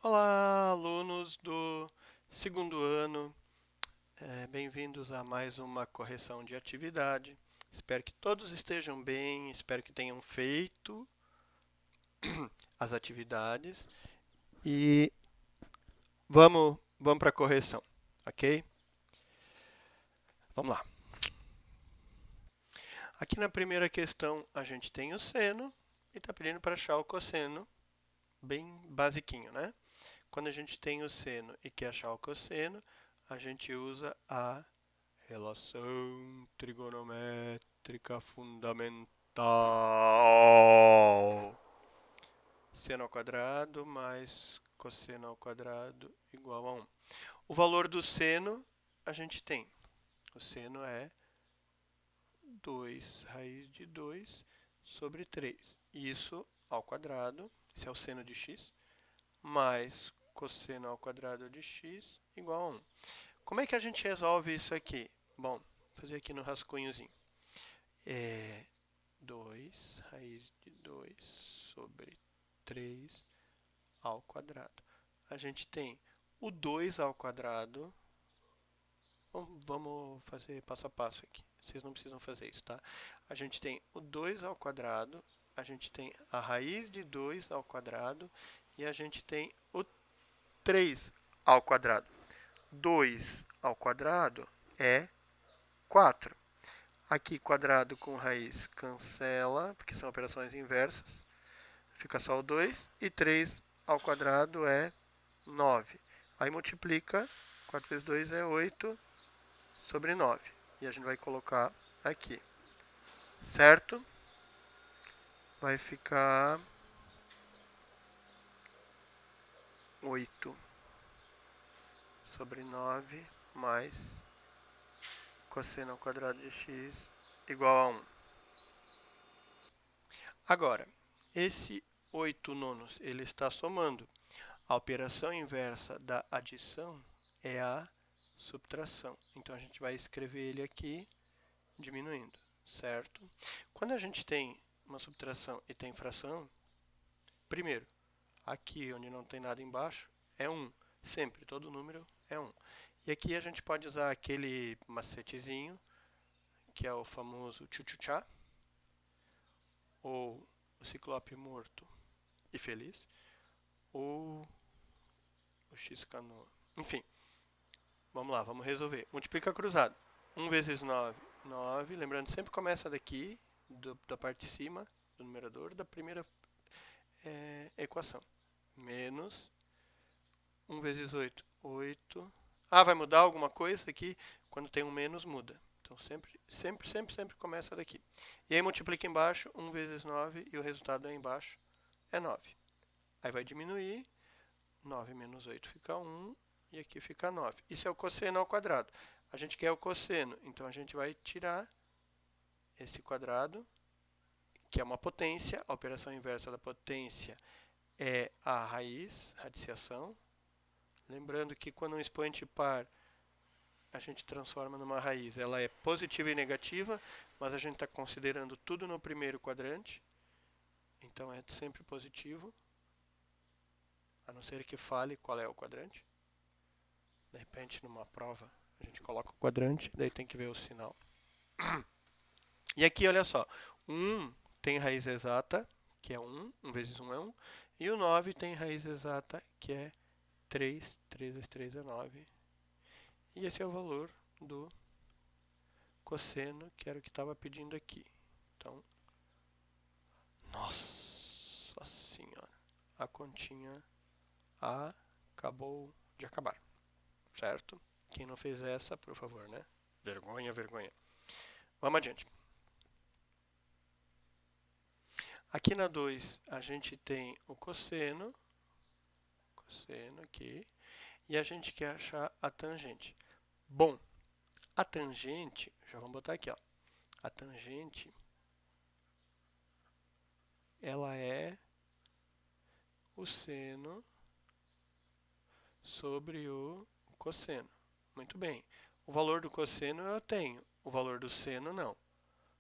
Olá, alunos do segundo ano, bem-vindos a mais uma correção de atividade. Espero que todos estejam bem, espero que tenham feito as atividades e vamos para a correção, ok? Vamos lá. Aqui na primeira questão a gente tem o seno e está pedindo para achar o cosseno, bem basiquinho, né? Quando a gente tem o seno e quer achar o cosseno, a gente usa a relação trigonométrica fundamental. Seno ao quadrado mais cosseno ao quadrado igual a 1. O valor do seno a gente tem. O seno é 2 raiz de 2 sobre 3. Isso ao quadrado, esse é o seno de x, mais cosseno ao quadrado de x igual a 1. Como é que a gente resolve isso aqui? Bom, vou fazer aqui no rascunhozinho. 2 raiz de 2 sobre 3 ao quadrado. A gente tem o 2 ao quadrado. Vamos fazer passo a passo aqui. Vocês não precisam fazer isso, tá? A gente tem o 2 ao quadrado, a gente tem a raiz de 2 ao quadrado e a gente tem o 3 ao quadrado. 2 ao quadrado é 4. Aqui quadrado com raiz cancela, porque são operações inversas. Fica só o 2. E 3 ao quadrado é 9. Aí multiplica, 4 vezes 2 é 8 sobre 9. E a gente vai colocar aqui. Certo? Vai ficar 8 sobre 9 mais cosseno ao quadrado de x igual a 1. Agora, esse 8 nonos, ele está somando. A operação inversa da adição é a subtração. Então, a gente vai escrever ele aqui diminuindo, certo? Quando a gente tem uma subtração e tem fração, primeiro, aqui onde não tem nada embaixo, é 1. Sempre, todo número é 1. E aqui a gente pode usar aquele macetezinho, que é o famoso tchutchá, ou o ciclope morto e feliz, ou o x canoa. Enfim, vamos lá, vamos resolver. Multiplica cruzado. 1 vezes 9, 9. Lembrando, sempre começa daqui, da parte de cima, do numerador, da primeira equação. Menos 1 vezes 8, 8. Ah, vai mudar alguma coisa aqui? Quando tem um menos, muda. Então, sempre começa daqui. E aí multiplica embaixo, 1 vezes 9, e o resultado aí embaixo é 9. Aí vai diminuir, 9 menos 8 fica 1, e aqui fica 9. Isso é o cosseno ao quadrado. A gente quer o cosseno, então a gente vai tirar esse quadrado, que é uma potência. A operação inversa da potência é a raiz, radiciação. Lembrando que quando um expoente par a gente transforma numa raiz, ela é positiva e negativa, mas a gente está considerando tudo no primeiro quadrante. Então é sempre positivo, a não ser que fale qual é o quadrante. De repente, numa prova, a gente coloca o quadrante, daí tem que ver o sinal. E aqui, olha só, 1 tem raiz exata, que é 1, 1 vezes 1 é 1, e o 9 tem raiz exata, que é 3, 3 vezes 3 é 9. E esse é o valor do cosseno, que era o que estava pedindo aqui. Então, nossa senhora, a continha acabou de acabar, certo? Quem não fez essa, por favor, né? Vergonha, vergonha. Vamos adiante. Aqui na 2, a gente tem o cosseno aqui, e a gente quer achar a tangente. Bom, a tangente, já vamos botar aqui, ó. A tangente, ela é o seno sobre o cosseno. Muito bem. O valor do cosseno eu tenho, o valor do seno não.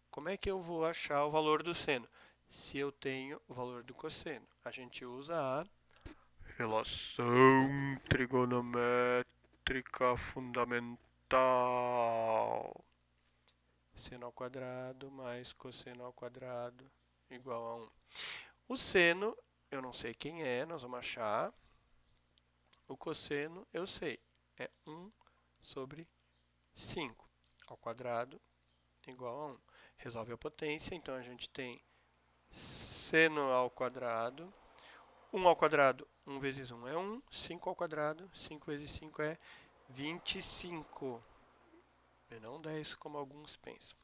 Como é que eu vou achar o valor do seno? Se eu tenho o valor do cosseno, a gente usa a Equação trigonométrica fundamental. Seno ao quadrado mais cosseno ao quadrado igual a 1. O seno, eu não sei quem é, nós vamos achar. O cosseno, eu sei, é 1 sobre 5 ao quadrado igual a 1. Resolve a potência, então a gente tem seno ao quadrado. 1 ao quadrado, 1 vezes 1 é 1. 5 ao quadrado, 5 vezes 5 é 25. E não 10, como alguns pensam.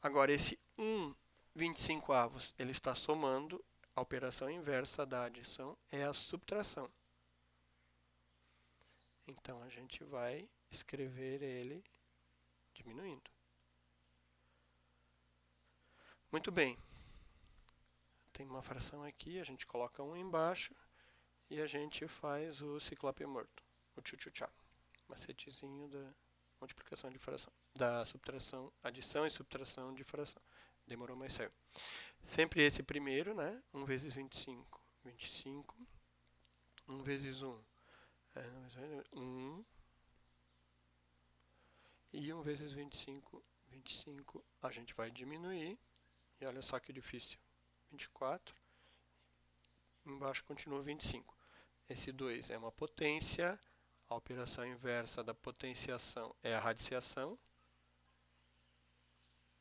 Agora, esse 1 25avos, ele está somando. A operação inversa da adição é a subtração. Então, a gente vai escrever ele diminuindo. Muito bem. Tem uma fração aqui, a gente coloca 1 embaixo e a gente faz o ciclope morto, o tchu-tchu-tchá. Macetezinho da multiplicação de fração, da subtração, adição e subtração de fração. Demorou, mas saiu. Sempre esse primeiro, né? 1 vezes 25, 25. 1 vezes 1 é 1. E 1 vezes 25, 25. A gente vai diminuir. E olha só que difícil. 24. Embaixo continua 25. Esse 2 é uma potência. A operação inversa da potenciação é a radiciação.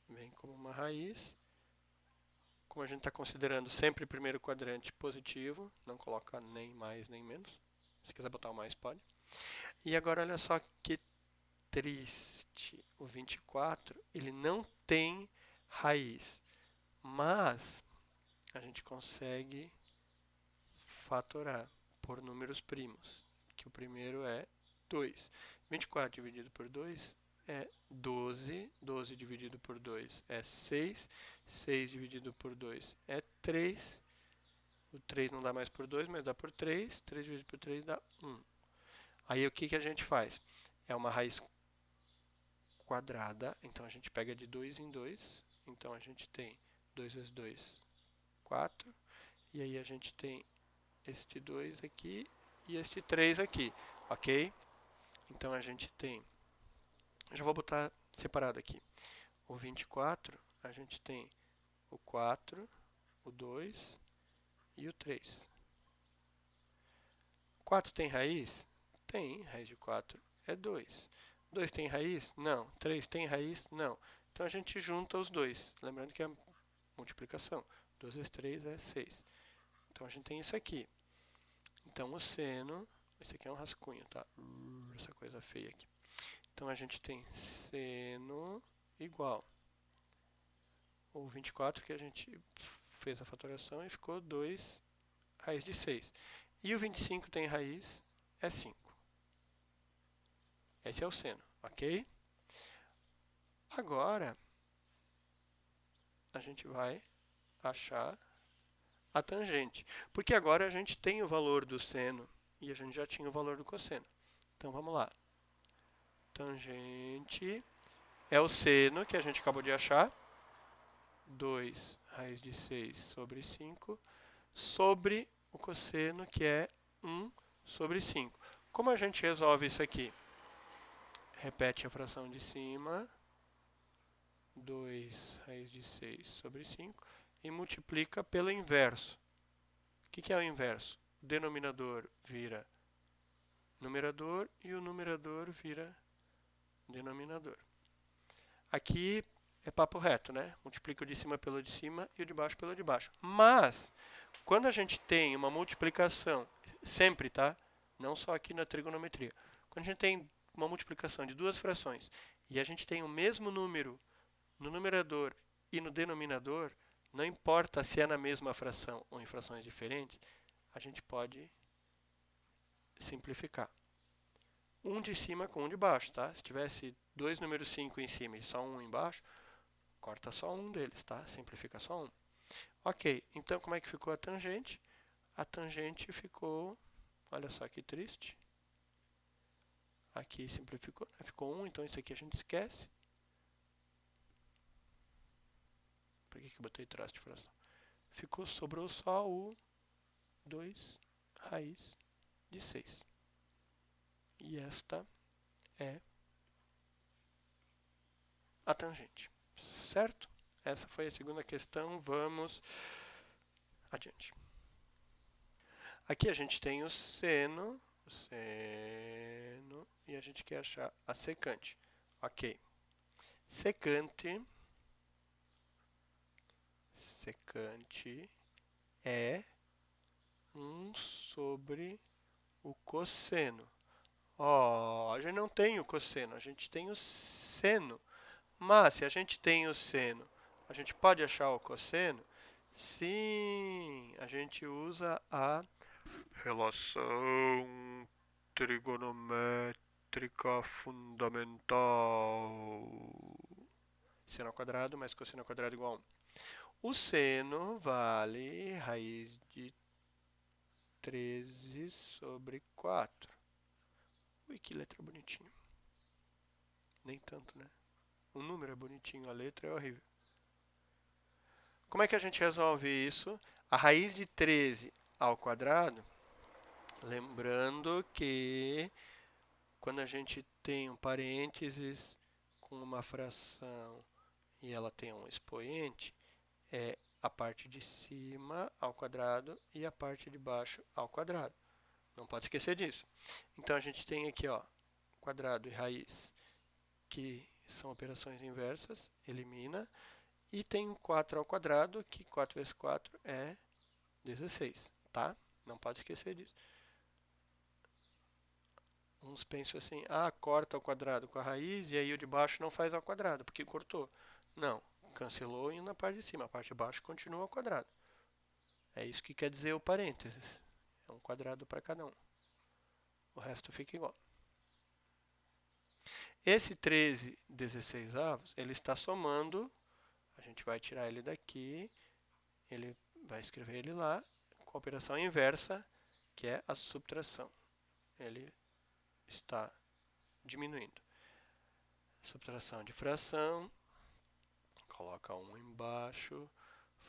Vem como uma raiz. Como a gente está considerando sempre o primeiro quadrante positivo, não coloca nem mais nem menos. Se quiser botar o mais, pode. E agora olha só que triste. O 24, ele não tem raiz. Mas a gente consegue fatorar por números primos. Que o primeiro é 2. 24 dividido por 2 é 12. 12 dividido por 2 é 6. 6 dividido por 2 é 3. O 3 não dá mais por 2, mas dá por 3. 3 dividido por 3 dá 1. Aí o que a gente faz? É uma raiz quadrada, então a gente pega de 2 em 2. Então a gente tem 2 vezes 2, 4. E aí a gente tem este 2 aqui e este 3 aqui, ok? Então a gente tem, já vou botar separado aqui, o 24, a gente tem o 4, o 2 e o 3. 4 tem raiz? Tem, raiz de 4 é 2. 2 tem raiz? Não. 3 tem raiz? Não. Então a gente junta os dois, lembrando que é multiplicação. 2 vezes 3 é 6. Então a gente tem isso aqui. Então o seno, esse aqui é um rascunho, tá? Essa coisa feia aqui. Então a gente tem seno igual o 24 que a gente fez a fatoração e ficou 2 raiz de 6. E o 25 tem raiz, é 5. Esse é o seno, ok? Agora, a gente vai achar a tangente. Porque agora a gente tem o valor do seno e a gente já tinha o valor do cosseno. Então, vamos lá. Tangente é o seno que a gente acabou de achar. 2 raiz de 6 sobre 5 sobre o cosseno, que é 1 sobre 5. Como a gente resolve isso aqui? Repete a fração de cima. 2 raiz de 6 sobre 5 e multiplica pelo inverso. O que é o inverso? O denominador vira numerador e o numerador vira denominador. Aqui é papo reto, né? Multiplica o de cima pelo de cima e o de baixo pelo de baixo. Mas, quando a gente tem uma multiplicação, sempre, tá? Não só aqui na trigonometria. Quando a gente tem uma multiplicação de duas frações e a gente tem o mesmo número no numerador e no denominador, não importa se é na mesma fração ou em frações diferentes, a gente pode simplificar. Um de cima com um de baixo, tá? Se tivesse dois números 5 em cima e só um embaixo, corta só um deles, tá? Simplifica só um. Ok, então como é que ficou a tangente? A tangente ficou, olha só que triste. Aqui simplificou, né? Ficou 1, então isso aqui a gente esquece. Por que eu botei traço de fração? Sobrou só o 2 raiz de 6. E esta é a tangente, certo? Essa foi a segunda questão, vamos adiante. Aqui a gente tem o seno, e a gente quer achar a secante. Ok. Secante é 1 sobre o cosseno. A gente não tem o cosseno, a gente tem o seno. Mas se a gente tem o seno, a gente pode achar o cosseno? Sim, a gente usa a relação trigonométrica fundamental. Seno ao quadrado mais cosseno ao quadrado igual a 1. O seno vale raiz de 13 sobre 4. Ui, que letra bonitinha. Nem tanto, né? O número é bonitinho, a letra é horrível. Como é que a gente resolve isso? A raiz de 13 ao quadrado, lembrando que quando a gente tem um parênteses com uma fração e ela tem um expoente, é a parte de cima ao quadrado e a parte de baixo ao quadrado. Não pode esquecer disso. Então a gente tem aqui, ó, quadrado e raiz, que são operações inversas, elimina. E tem o 4 ao quadrado, que 4 vezes 4 é 16, tá? Não pode esquecer disso. Uns pensam assim, corta ao quadrado com a raiz e aí o de baixo não faz ao quadrado, porque cortou. Não, cancelou indo na parte de cima, a parte de baixo continua ao quadrado. É isso que quer dizer o parênteses. É um quadrado para cada um. O resto fica igual. Esse 13/16, ele está somando. A gente vai tirar ele daqui. Ele vai escrever ele lá com a operação inversa, que é a subtração. Ele está diminuindo. Subtração de fração. Coloca 1 embaixo.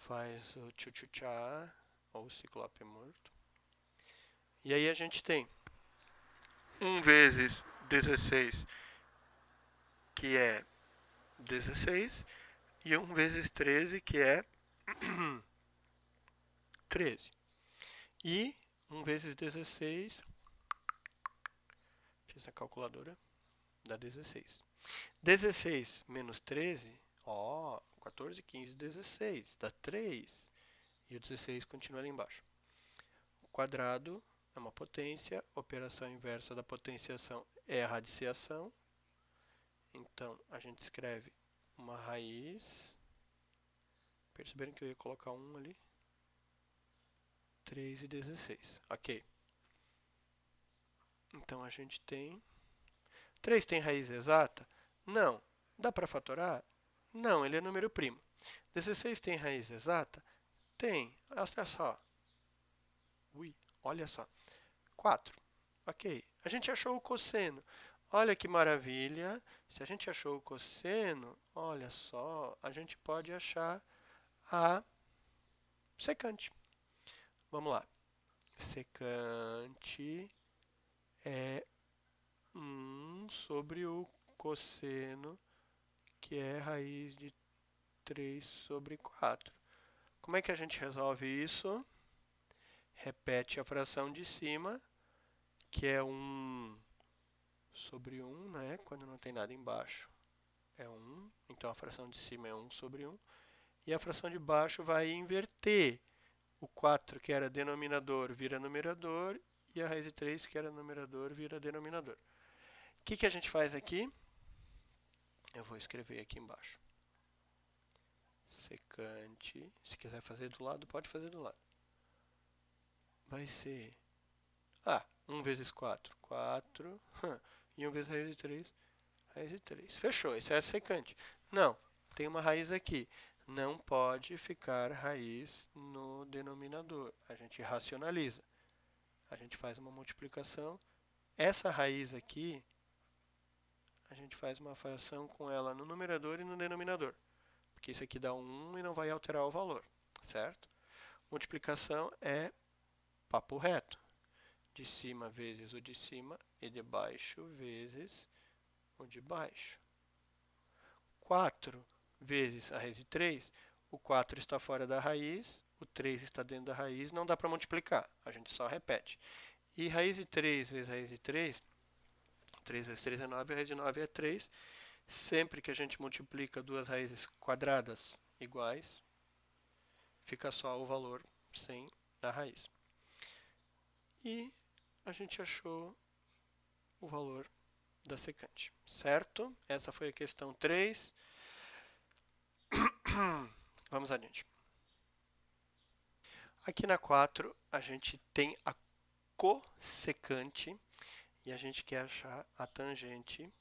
Faz o tchutchá, ou o ciclope morto. E aí a gente tem 1 vezes 16, que é 16, e 1 vezes 13, que é 13. E 1 vezes 16, fiz na calculadora, dá 16. 16 menos 13, 14, 15, 16, dá 3. E o 16 continua ali embaixo. O quadrado é uma potência, operação inversa da potenciação é a radiciação. Então, a gente escreve uma raiz. Perceberam que eu ia colocar 1 ali? 3 e 16. Ok. Então, a gente tem... 3 tem raiz exata? Não. Dá para fatorar? Não, ele é número primo. 16 tem raiz exata? Tem. Olha só. Olha só. 4. Ok. A gente achou o cosseno. Olha que maravilha. Se a gente achou o cosseno, olha só, a gente pode achar a secante. Vamos lá. Secante é 1 sobre o cosseno, que é raiz de 3 sobre 4. Como é que a gente resolve isso? Repete a fração de cima, que é 1 sobre 1, né? Quando não tem nada embaixo é 1. Então a fração de cima é 1 sobre 1. E a fração de baixo vai inverter. O 4, que era denominador, vira numerador. E a raiz de 3, que era numerador, vira denominador. O que a gente faz aqui? Eu vou escrever aqui embaixo. Secante. Se quiser fazer do lado, pode fazer do lado. Vai ser... 1 vezes 4, 4. E 1 vezes raiz de 3, raiz de 3. Fechou, isso é secante. Não, tem uma raiz aqui. Não pode ficar raiz no denominador. A gente racionaliza. A gente faz uma multiplicação. Essa raiz aqui, a gente faz uma fração com ela no numerador e no denominador. Porque isso aqui dá 1 e não vai alterar o valor, certo? Multiplicação é papo reto. de cima vezes o de cima e de baixo vezes o de baixo. 4 vezes a raiz de 3, o 4 está fora da raiz, o 3 está dentro da raiz, não dá para multiplicar, a gente só repete. E raiz de 3 vezes raiz de 3, 3 vezes 3 é 9, a raiz de 9 é 3. Sempre que a gente multiplica duas raízes quadradas iguais, fica só o valor sem a raiz. E a gente achou o valor da secante, certo? Essa foi a questão 3. Vamos adiante. Aqui na 4, a gente tem a cossecante e a gente quer achar a tangente.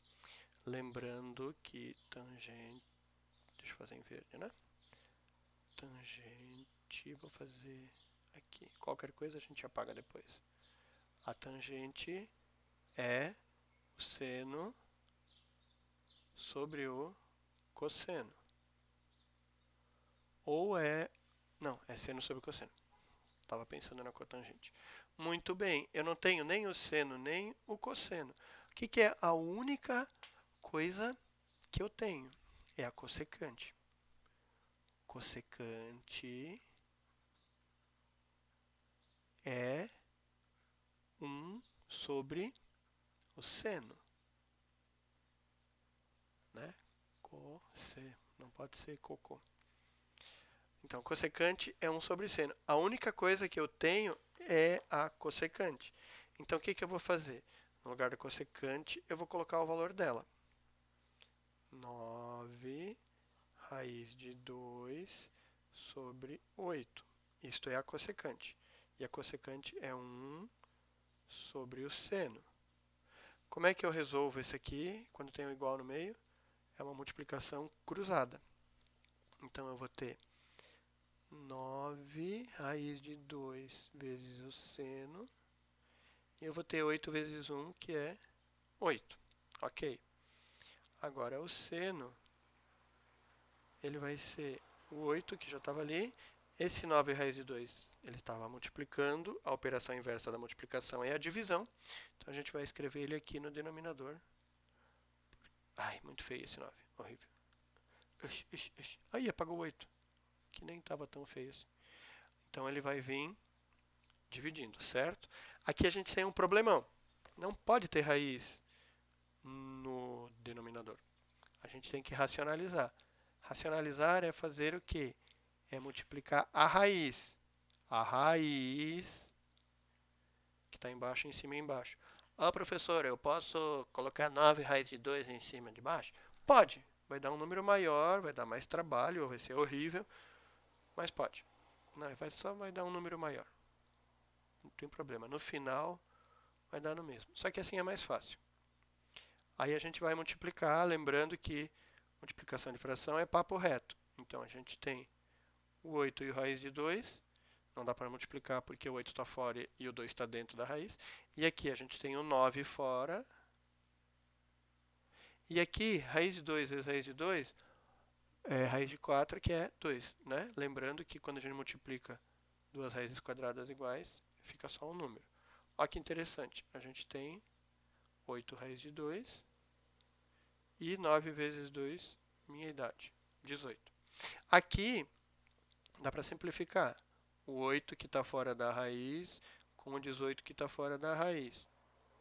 Lembrando que tangente... Deixa eu fazer em verde, né? Tangente... Vou fazer aqui. Qualquer coisa a gente apaga depois. A tangente é o seno sobre o cosseno. Ou é... Não, é seno sobre cosseno. Estava pensando na cotangente. Muito bem, eu não tenho nem o seno nem o cosseno. O que é a única coisa que eu tenho? É a cossecante. Cossecante é 1 sobre o seno. Né? Não pode ser cocô. Então, cossecante é 1 sobre seno. A única coisa que eu tenho é a cossecante. Então, o que eu vou fazer? No lugar da cossecante, eu vou colocar o valor dela. 9 raiz de 2 sobre 8. Isto é a cossecante. E a cossecante é 1 sobre o seno. Como é que eu resolvo esse aqui, quando tem um igual no meio? É uma multiplicação cruzada. Então, eu vou ter 9 raiz de 2 vezes o seno. E eu vou ter 8 vezes 1, que é 8. Ok. Agora, o seno, ele vai ser o 8, que já estava ali. Esse 9 raiz de 2, ele estava multiplicando. A operação inversa da multiplicação é a divisão. Então, a gente vai escrever ele aqui no denominador. Ai, muito feio esse 9. Horrível. Aí, apagou o 8. Que nem estava tão feio assim. Então, ele vai vir dividindo, certo? Aqui a gente tem um problemão. Não pode ter raiz no denominador. A gente tem que racionalizar. Racionalizar é fazer o quê? É multiplicar a raiz. A raiz que está embaixo, em cima e embaixo. Professor, eu posso colocar 9 raiz de 2 em cima de baixo? Pode. Vai dar um número maior, vai dar mais trabalho, vai ser horrível, mas pode. Não, só vai dar um número maior. Não tem problema. No final, vai dar no mesmo. Só que assim é mais fácil. Aí a gente vai multiplicar, lembrando que multiplicação de fração é papo reto. Então a gente tem o 8 e o raiz de 2. Não dá para multiplicar porque o 8 está fora e o 2 está dentro da raiz. E aqui a gente tem o 9 fora. E aqui, raiz de 2 vezes raiz de 2 é raiz de 4, que é 2. Né? Lembrando que quando a gente multiplica duas raízes quadradas iguais, fica só um número. Olha que interessante. A gente tem 8 raiz de 2 e 9 vezes 2, minha idade, 18. Aqui, dá para simplificar. O 8 que está fora da raiz com o 18 que está fora da raiz.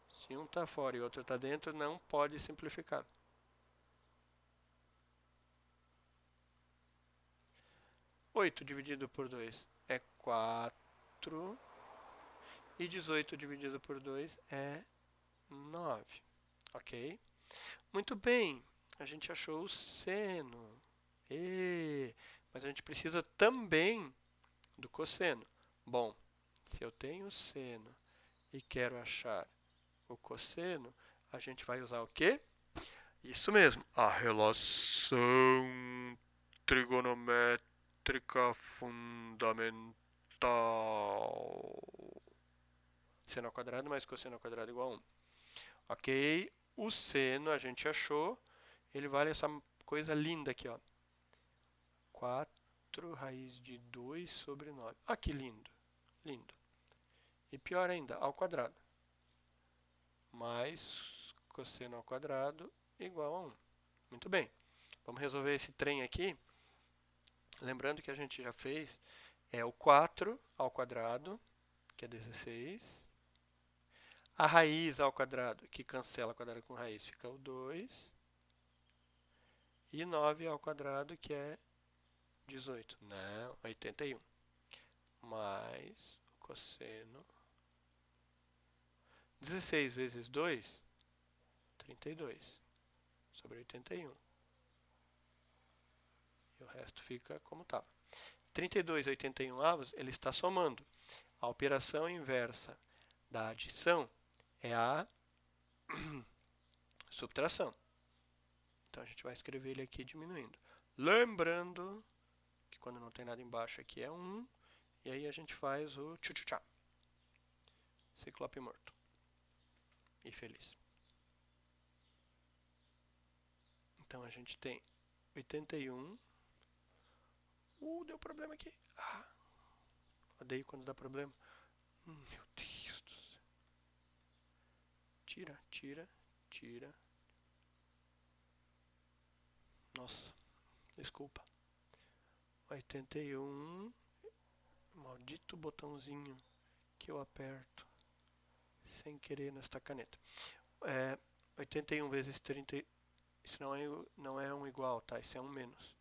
Se um está fora e o outro está dentro, não pode simplificar. Oito dividido por 2 é 4. E 18 dividido por 2 é 9. Ok? Muito bem. A gente achou o seno. Mas a gente precisa também do cosseno. Bom, se eu tenho o seno e quero achar o cosseno, a gente vai usar o quê? Isso mesmo, a relação trigonométrica fundamental. Seno ao quadrado mais cosseno ao quadrado igual a 1. Ok? O seno a gente achou. Ele vale essa coisa linda aqui, ó. 4 raiz de 2 sobre 9. Ah, que lindo. Lindo. E pior ainda, ao quadrado. mais cosseno ao quadrado igual a 1. Muito bem. Vamos resolver esse trem aqui. Lembrando que a gente já fez o 4 ao quadrado, que é 16. A raiz ao quadrado, que cancela quadrado com raiz, fica o 2. E 9 ao quadrado, que é 18. Não, 81. Mais o cosseno. 16 vezes 2, 32. Sobre 81. E o resto fica como estava. 32 e 81 avos, ele está somando. A operação inversa da adição é a subtração. Então a gente vai escrever ele aqui diminuindo. Lembrando que quando não tem nada embaixo aqui é 1. E aí a gente faz o tchutchá. Ciclope morto. E feliz. Então a gente tem 81. Deu problema aqui. Odeio quando dá problema. Meu Deus do céu. Tira. Nossa, desculpa. 81. Maldito botãozinho que eu aperto sem querer nesta caneta. 81 vezes 30. Isso não é um igual, tá? Isso é um menos.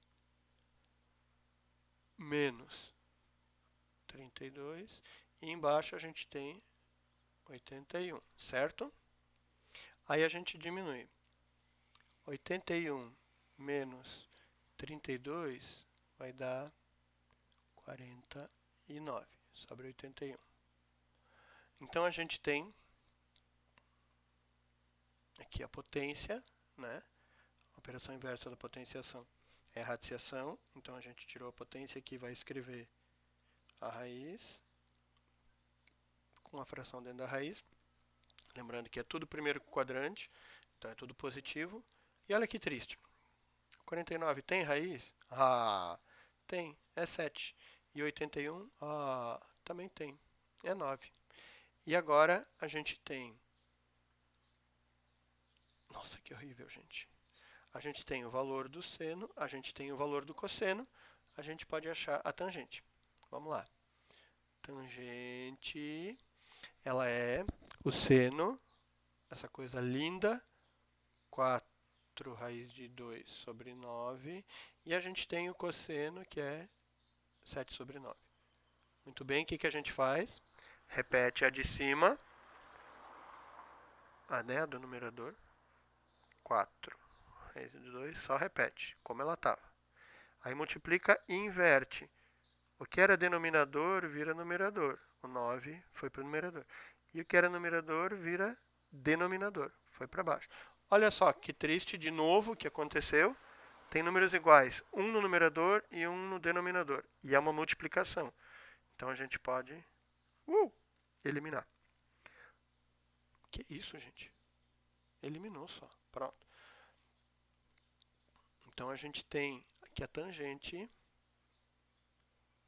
Menos 32. E embaixo a gente tem 81, certo? Aí a gente diminui. 81 menos 32 vai dar 49 sobre 81. Então a gente tem aqui a potência, né? A operação inversa da potenciação é a radiciação. Então a gente tirou a potência aqui, vai escrever a raiz com a fração dentro da raiz. Lembrando que é tudo primeiro quadrante, então é tudo positivo. E olha que triste. 49 tem raiz? Tem, é 7. E 81? Também tem, é 9. E agora a gente tem... Nossa, que horrível, gente. A gente tem o valor do seno, a gente tem o valor do cosseno, a gente pode achar a tangente. Vamos lá. Tangente, ela é o seno, essa coisa linda, 4 raiz de 2 sobre 9, e a gente tem o cosseno, que é 7 sobre 9. Muito bem, o que a gente faz? Repete a de cima, né, do numerador, 4 raiz de 2, só repete, como ela estava. Aí multiplica e inverte. O que era denominador vira numerador. O 9 foi para o numerador. E o que era numerador vira denominador. Foi para baixo. Olha só que triste, de novo, que aconteceu. Tem números iguais, um no numerador e um no denominador. E é uma multiplicação. Então a gente pode eliminar. Que isso, gente? Eliminou só. Pronto. Então a gente tem aqui a tangente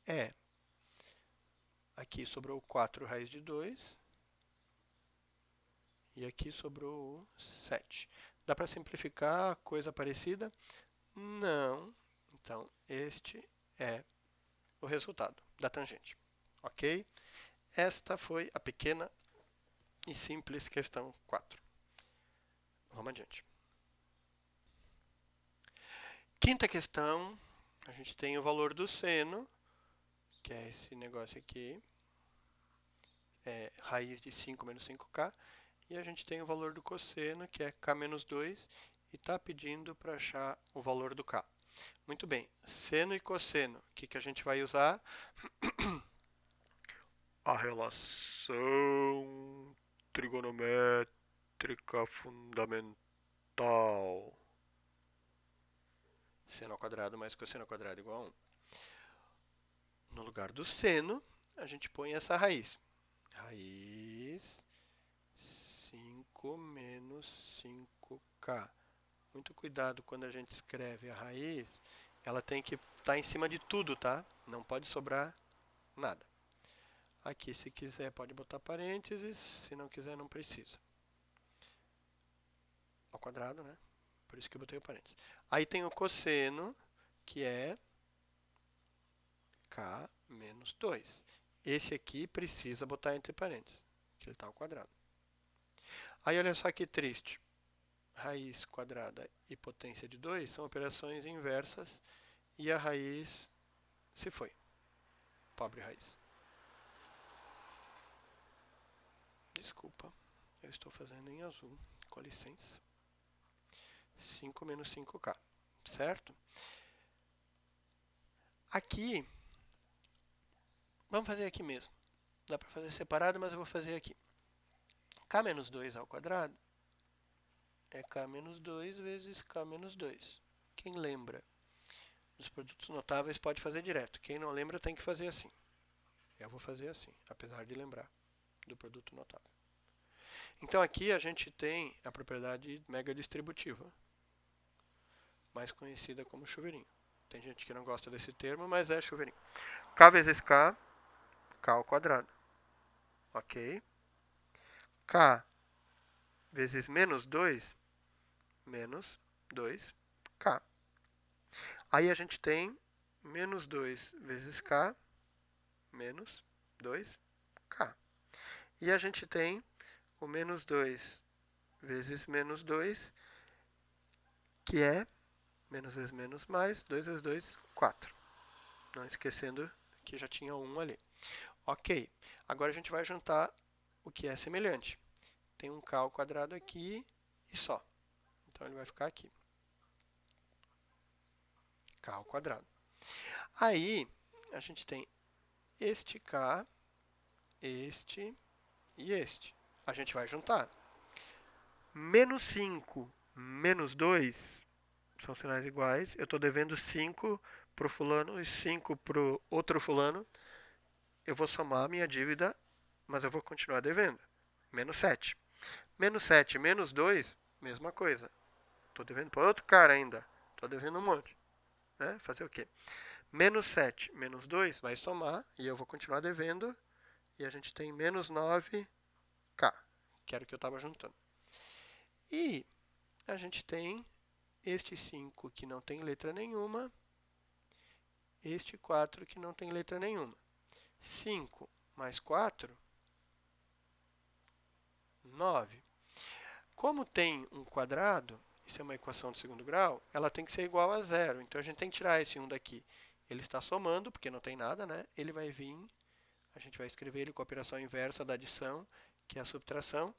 é... Aqui sobrou 4 raiz de 2. E aqui sobrou o 7. Dá para simplificar coisa parecida? Não. Então, este é o resultado da tangente. Ok? Esta foi a pequena e simples questão 4. Vamos adiante. Quinta questão, a gente tem o valor do seno, que é esse negócio aqui, raiz de 5 menos 5k, e a gente tem o valor do cosseno, que é k menos 2, e está pedindo para achar o valor do k. Muito bem, seno e cosseno, o que a gente vai usar? A relação trigonométrica fundamental. Seno ao quadrado mais cosseno ao quadrado igual a 1. No lugar do seno, a gente põe essa raiz. Raiz 5 menos 5k. Muito cuidado quando a gente escreve a raiz. Ela tem que estar em cima de tudo, tá? Não pode sobrar nada. Aqui, se quiser, pode botar parênteses. Se não quiser, não precisa. ao quadrado, né? Por isso que eu botei o parênteses. Aí tem o cosseno, que é k menos 2. Esse aqui precisa botar entre parênteses, que ele está ao quadrado. Aí olha só que triste. Raiz quadrada e potência de 2 são operações inversas e a raiz se foi. Pobre raiz. Desculpa, eu estou fazendo em azul, com licença. 5 menos 5k, certo? Aqui, vamos fazer aqui mesmo. Dá para fazer separado, mas eu vou fazer aqui. K menos 2 ao quadrado é K menos 2 vezes K menos 2. Quem lembra dos produtos notáveis pode fazer direto. Quem não lembra tem que fazer assim. Eu vou fazer assim, apesar de lembrar do produto notável. Então aqui a gente tem a propriedade mega distributiva, mais conhecida como chuveirinho. Tem gente que não gosta desse termo, mas é chuveirinho. K vezes K, K ao quadrado. Ok? K vezes menos 2, menos 2K. Aí a gente tem menos 2 vezes K, menos 2K. E a gente tem o menos 2 vezes menos 2, que é menos vezes menos mais, 2 vezes 2, 4. Não esquecendo que já tinha 1 ali. Ok, agora a gente vai juntar o que é semelhante. Tem um k ao quadrado aqui e só. Então ele vai ficar aqui. K ao quadrado. Aí a gente tem este k, este e este. A gente vai juntar. Menos 5 menos 2 são sinais iguais. Eu estou devendo 5 para o fulano e 5 para o outro fulano. Eu vou somar a minha dívida, mas eu vou continuar devendo. Menos 7. Menos 7 menos 2, mesma coisa. Estou devendo para outro cara ainda. Estou devendo um monte. Né? Fazer o quê? Menos 7 menos 2 vai somar e eu vou continuar devendo. E a gente tem menos 9k, que era o que eu estava juntando. E a gente tem este 5 que não tem letra nenhuma, este 4 que não tem letra nenhuma. 5 mais 4, 9. Como tem um quadrado, isso é uma equação de segundo grau, ela tem que ser igual a zero. Então a gente tem que tirar esse 1 daqui. Ele está somando, porque não tem nada, né? Ele vai vir, a gente vai escrever ele com a operação inversa da adição, que é a subtração.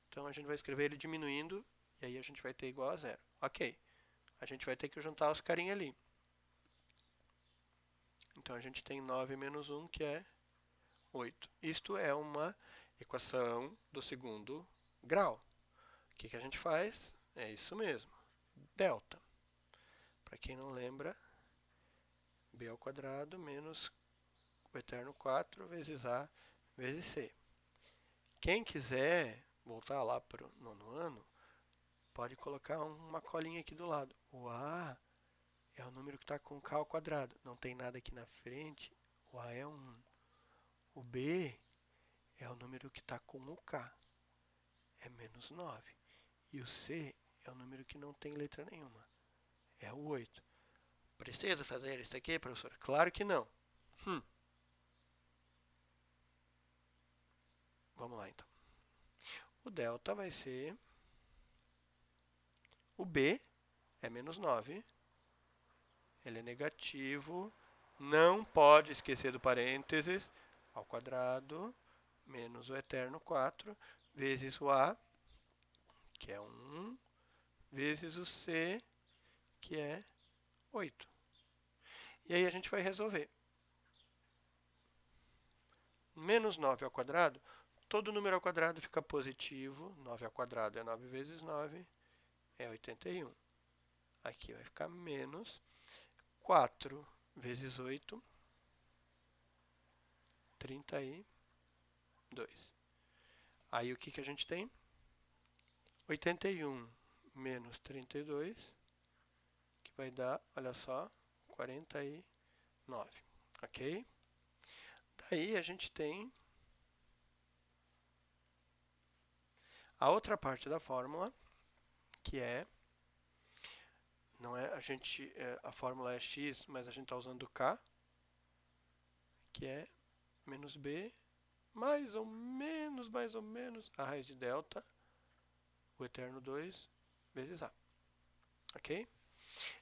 Então a gente vai escrever ele diminuindo, e aí a gente vai ter igual a zero. Ok. A gente vai ter que juntar os carinha ali. Então a gente tem 9 menos 1, que é 8. Isto é uma equação do segundo grau. O que a gente faz? É isso mesmo. Delta. Para quem não lembra, b ao quadrado menos o eterno 4 vezes a vezes c. Quem quiser voltar lá para o nono ano, pode colocar uma colinha aqui do lado. O a é o número que está com k ao quadrado. Não tem nada aqui na frente. O a é 1. O b é o número que está com o k. É menos 9. E o c é o número que não tem letra nenhuma. É o 8. Precisa fazer isso aqui, professor? Claro que não. Vamos lá, então. O delta vai ser... O b é menos 9. Ele é negativo. Não pode esquecer do parênteses. Ao quadrado menos o eterno 4 vezes o a, que é 1, vezes o c, que é 8. E aí a gente vai resolver. Menos 9 ao quadrado, todo número ao quadrado fica positivo. 9 ao quadrado é 9 vezes 9, é 81. Aqui vai ficar menos 4 vezes 8, 32. Aí o que a gente tem? 81 menos 32, que vai dar, olha só, 49. Ok? Daí a gente tem a outra parte da fórmula, que é, não é, a fórmula é x, mas a gente está usando k, que é menos b, mais ou menos, a raiz de delta, o eterno 2, vezes a. Ok?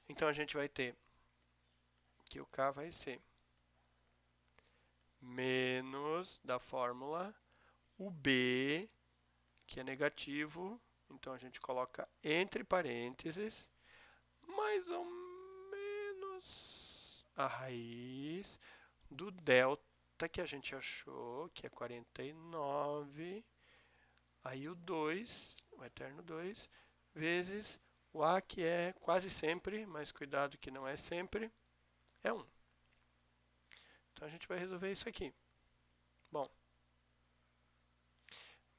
Então a gente vai ter que o k vai ser menos da fórmula o b, que é negativo, então a gente coloca entre parênteses, mais ou menos a raiz do delta que a gente achou, que é 49, aí o 2, o eterno 2, vezes o a, que é quase sempre, mas cuidado que não é sempre, é 1. Então a gente vai resolver isso aqui. Bom,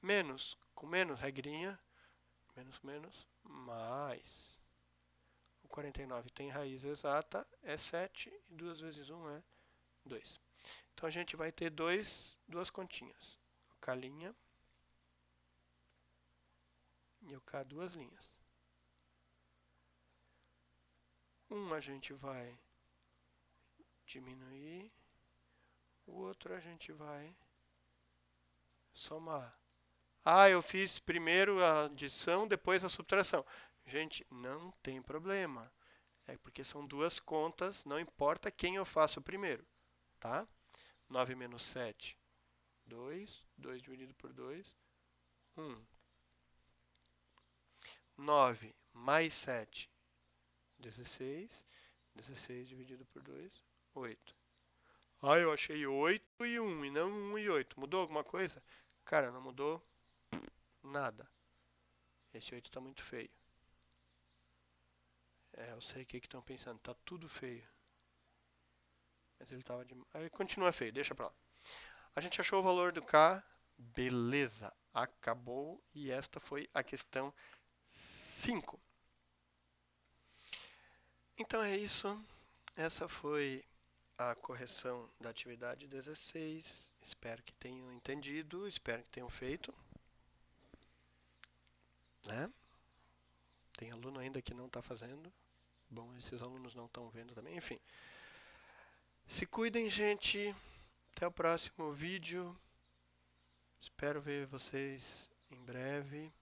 menos, com menos, regrinha, menos, mais. O 49 tem raiz exata, é 7, e 2 vezes 1 é 2. Então a gente vai ter duas continhas. O K' e o K duas linhas. Um a gente vai diminuir, o outro a gente vai somar. Ah, eu fiz primeiro a adição, depois a subtração. Gente, não tem problema. É porque são duas contas, não importa quem eu faço primeiro, tá? 9 menos 7, 2. 2 dividido por 2, 1. 9 mais 7, 16. 16 dividido por 2, 8. Ah, eu achei 8 e 1 e não 1 e 8. Mudou alguma coisa? Cara, não mudou nada. Esse 8 está muito feio. É, eu sei o que estão pensando. Tá tudo feio. Mas ele tava de... Aí continua feio, deixa pra lá. A gente achou o valor do K. Beleza. Acabou. E esta foi a questão 5. Então é isso. Essa foi a correção da atividade 16. Espero que tenham entendido. Espero que tenham feito. Né? Tem aluno ainda que não está fazendo. Bom, esses alunos não estão vendo também. Enfim. Se cuidem, gente. Até o próximo vídeo. Espero ver vocês em breve.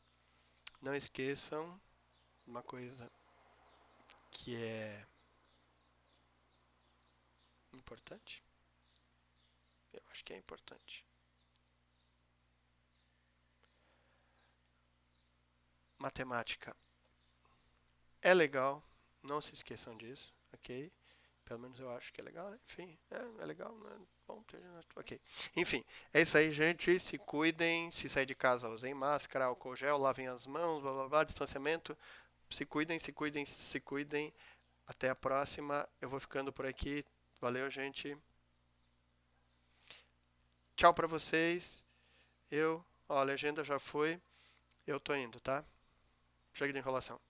Não esqueçam uma coisa que é importante. Eu acho que é importante. Matemática é legal. Não se esqueçam disso, ok? Pelo menos eu acho que é legal, né? Enfim, é legal, né? Bom, ok. Enfim, é isso aí, gente. Se cuidem. Se sair de casa, usem máscara, álcool gel, lavem as mãos, blá blá blá, distanciamento. Se cuidem, se cuidem, se cuidem. Até a próxima. Eu vou ficando por aqui. Valeu, gente. Tchau pra vocês. A legenda já foi. Eu tô indo, tá? Chega de enrolação.